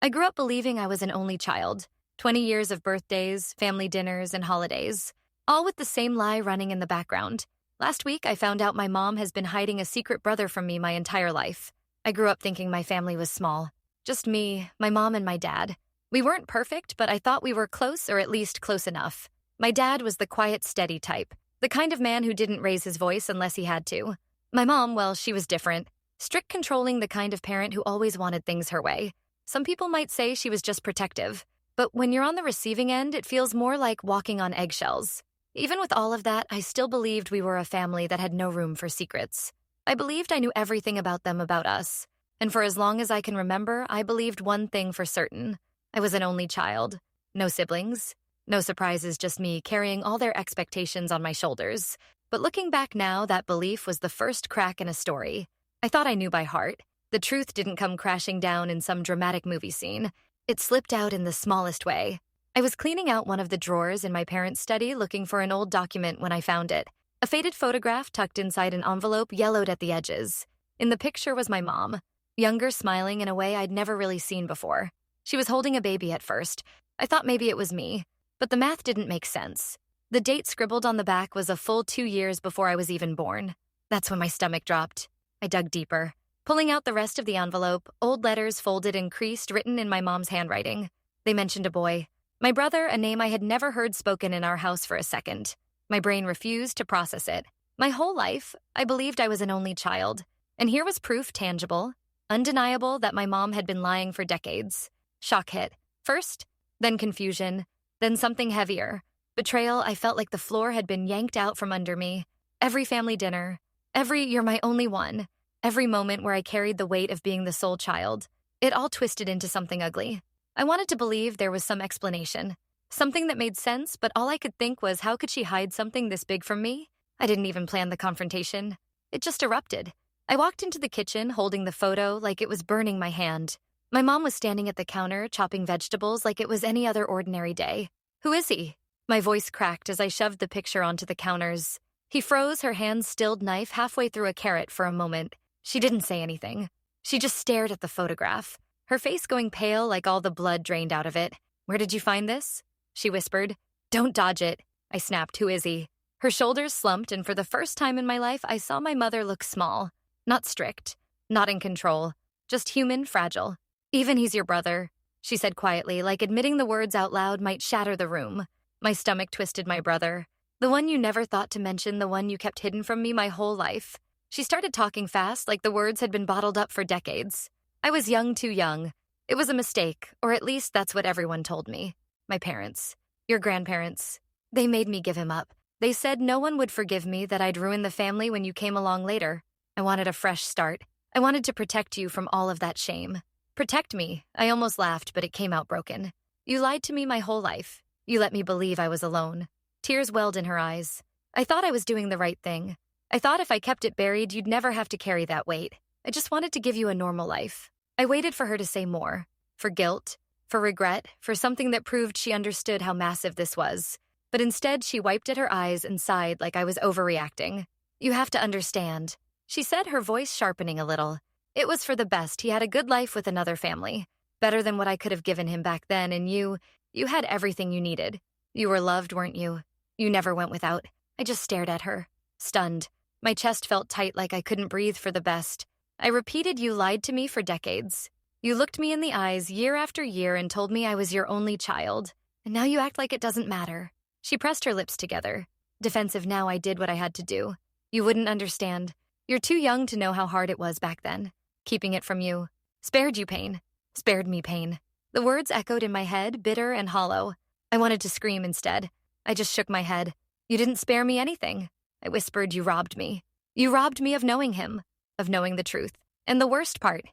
I grew up believing I was an only child, 20 years of birthdays, family dinners, and holidays, all with the same lie running in the background. Last week, I found out my mom has been hiding a secret brother from me my entire life. I grew up thinking my family was small. Just me, my mom, and my dad. We weren't perfect, but I thought we were close, or at least close enough. My dad was the quiet, steady type, the kind of man who didn't raise his voice unless he had to. My mom, well, she was different. Strict, controlling, the kind of parent who always wanted things her way. Some people might say she was just protective, but when you're on the receiving end, it feels more like walking on eggshells. Even with all of that, I still believed we were a family that had no room for secrets. I believed I knew everything about them, about us. And for as long as I can remember, I believed one thing for certain. I was an only child. No siblings. No surprises, just me carrying all their expectations on my shoulders. But looking back now, that belief was the first crack in a story. I thought I knew by heart. The truth didn't come crashing down in some dramatic movie scene. It slipped out in the smallest way. I was cleaning out one of the drawers in my parents' study looking for an old document when I found it. A faded photograph tucked inside an envelope, yellowed at the edges. In the picture was my mom, younger, smiling in a way I'd never really seen before. She was holding a baby at first. I thought maybe it was me, but the math didn't make sense. The date scribbled on the back was a full 2 years before I was even born. That's when my stomach dropped. I dug deeper. Pulling out the rest of the envelope, old letters folded and creased, written in my mom's handwriting. They mentioned a boy. My brother, a name I had never heard spoken in our house for a second. My brain refused to process it. My whole life, I believed I was an only child. And here was proof, tangible, undeniable, that my mom had been lying for decades. Shock hit. First, then confusion, then something heavier. Betrayal. I felt like the floor had been yanked out from under me. Every family dinner, every "you're my only one," every moment where I carried the weight of being the sole child, it all twisted into something ugly. I wanted to believe there was some explanation, something that made sense, but all I could think was, how could she hide something this big from me? I didn't even plan the confrontation. It just erupted. I walked into the kitchen holding the photo like it was burning my hand. My mom was standing at the counter, chopping vegetables like it was any other ordinary day. "Who is he?" My voice cracked as I shoved the picture onto the counters. He froze, her hand-stilled knife halfway through a carrot for a moment. She didn't say anything. She just stared at the photograph, her face going pale like all the blood drained out of it. "Where did you find this?" she whispered. "Don't dodge it." I snapped. "Who is he?" Her shoulders slumped, and for the first time in my life, I saw my mother look small. Not strict, not in control, just human, fragile. "Even he's your brother," she said quietly, like admitting the words out loud might shatter the room. My stomach twisted. "My brother. The one you never thought to mention, the one you kept hidden from me my whole life." She started talking fast, like the words had been bottled up for decades. I was young, too young. It was a mistake, or at least that's what everyone told me. My parents, your grandparents, they made me give him up. They said no one would forgive me, that I'd ruin the family when you came along later. I wanted a fresh start. I wanted to protect you from all of that shame. Protect me. I almost laughed, but it came out broken. You lied to me my whole life. You let me believe I was alone. Tears welled in her eyes. I thought I was doing the right thing. I thought if I kept it buried, you'd never have to carry that weight. I just wanted to give you a normal life. I waited for her to say more. For guilt, for regret, for something that proved she understood how massive this was. But instead, she wiped at her eyes and sighed like I was overreacting. "You have to understand," she said, her voice sharpening a little. "It was for the best. He had a good life with another family. Better than what I could have given him back then, and you had everything you needed. You were loved, weren't you? You never went without." I just stared at her, stunned. My chest felt tight, like I couldn't breathe for the best. I repeated, "You lied to me for decades. You looked me in the eyes year after year and told me I was your only child. And now you act like it doesn't matter." She pressed her lips together. Defensive now, I did what I had to do. "You wouldn't understand. You're too young to know how hard it was back then. Keeping it from you spared you pain. Spared me pain." The words echoed in my head, bitter and hollow. I wanted to scream instead. I just shook my head. "You didn't spare me anything," I whispered. "You robbed me. You robbed me of knowing him, of knowing the truth. And the worst part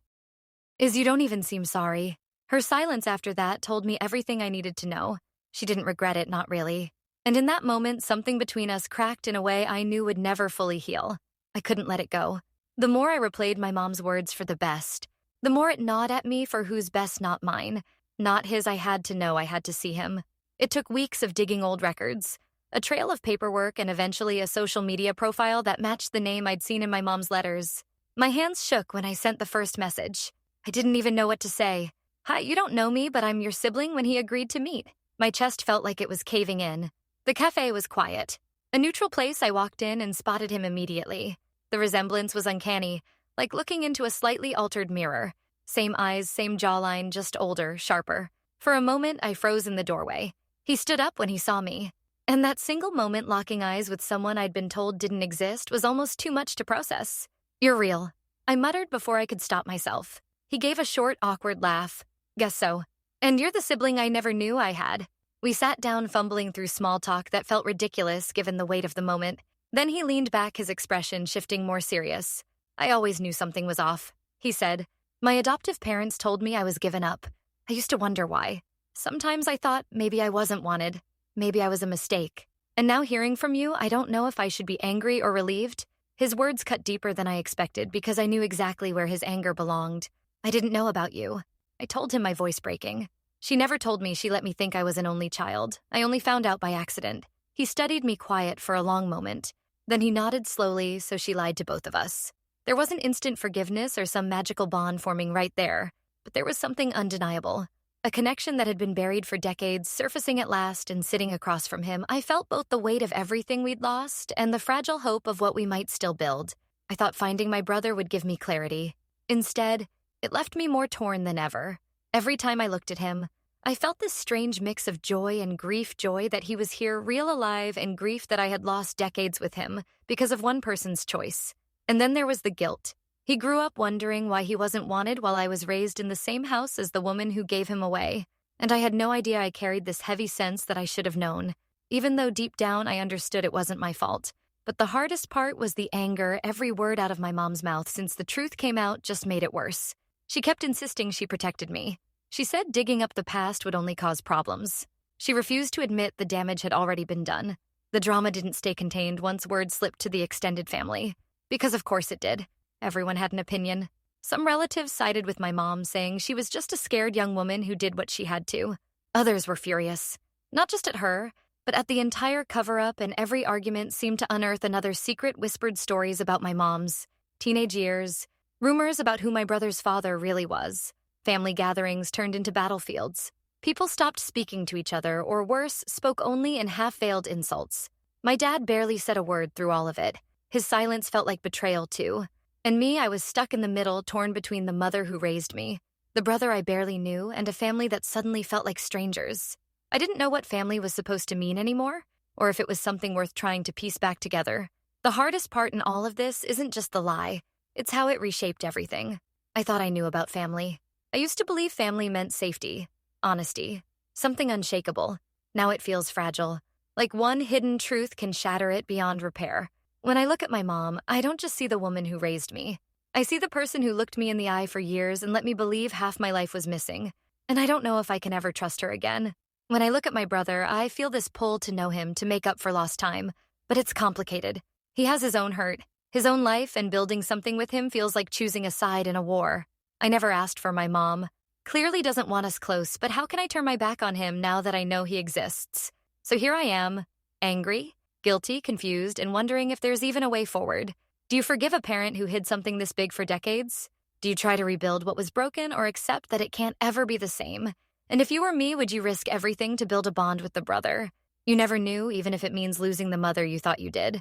is you don't even seem sorry." Her silence after that told me everything I needed to know. She didn't regret it, not really. And in that moment, something between us cracked in a way I knew would never fully heal. I couldn't let it go. The more I replayed my mom's words, "for the best," the more it gnawed at me. For whose best? Not mine. Not his. I had to know. I had to see him. It took weeks of digging old records, a trail of paperwork, and eventually a social media profile that matched the name I'd seen in my mom's letters. My hands shook when I sent the first message. I didn't even know what to say. Hi, you don't know me, but I'm your sibling when he agreed to meet. My chest felt like it was caving in. The cafe was quiet. A neutral place. I walked in and spotted him immediately. The resemblance was uncanny, like looking into a slightly altered mirror. Same eyes, same jawline, just older, sharper. For a moment, I froze in the doorway. He stood up when he saw me. And that single moment locking eyes with someone I'd been told didn't exist was almost too much to process. You're real, I muttered before I could stop myself. He gave a short, awkward laugh. Guess so. And you're the sibling I never knew I had. We sat down fumbling through small talk that felt ridiculous given the weight of the moment. Then he leaned back, his expression shifting more serious. I always knew something was off, he said. My adoptive parents told me I was given up. I used to wonder why. Sometimes I thought maybe I wasn't wanted. Maybe I was a mistake. And now hearing from you, I don't know if I should be angry or relieved. His words cut deeper than I expected because I knew exactly where his anger belonged. I didn't know about you. I told him, my voice breaking. She never told me she let me think I was an only child. I only found out by accident. He studied me quiet for a long moment. Then he nodded slowly, so she lied to both of us. There wasn't instant forgiveness or some magical bond forming right there, but there was something undeniable. A connection that had been buried for decades, surfacing at last and sitting across from him. I felt both the weight of everything we'd lost and the fragile hope of what we might still build. I thought finding my brother would give me clarity. Instead, it left me more torn than ever. Every time I looked at him, I felt this strange mix of joy and grief, joy that he was here, real alive, and grief that I had lost decades with him because of one person's choice. And then there was the guilt. He grew up wondering why he wasn't wanted while I was raised in the same house as the woman who gave him away. And I had no idea I carried this heavy sense that I should have known, even though deep down I understood it wasn't my fault. But the hardest part was the anger. Every word out of my mom's mouth since the truth came out just made it worse. She kept insisting she protected me. She said digging up the past would only cause problems. She refused to admit the damage had already been done. The drama didn't stay contained once word slipped to the extended family. Because of course it did. Everyone had an opinion. Some relatives sided with my mom, saying she was just a scared young woman who did what she had to. Others were furious. Not just at her, but at the entire cover-up, and every argument seemed to unearth another secret whispered stories about my mom's teenage years, rumors about who my brother's father really was. Family gatherings turned into battlefields. People stopped speaking to each other, or worse, spoke only in half-veiled insults. My dad barely said a word through all of it. His silence felt like betrayal, too. And me, I was stuck in the middle, torn between the mother who raised me, the brother I barely knew, and a family that suddenly felt like strangers. I didn't know what family was supposed to mean anymore, or if it was something worth trying to piece back together. The hardest part in all of this isn't just the lie. It's how it reshaped everything. I thought I knew about family. I used to believe family meant safety, honesty, something unshakable. Now it feels fragile. Like one hidden truth can shatter it beyond repair. When I look at my mom, I don't just see the woman who raised me. I see the person who looked me in the eye for years and let me believe half my life was missing. And I don't know if I can ever trust her again. When I look at my brother, I feel this pull to know him, to make up for lost time. But it's complicated. He has his own hurt, his own life, and building something with him feels like choosing a side in a war. I never asked for my mom. Clearly doesn't want us close, but how can I turn my back on him now that I know he exists? So here I am, angry, guilty, confused, and wondering if there's even a way forward. Do you forgive a parent who hid something this big for decades? Do you try to rebuild what was broken or accept that it can't ever be the same? And if you were me, would you risk everything to build a bond with the brother? You never knew, even if it means losing the mother you thought you did.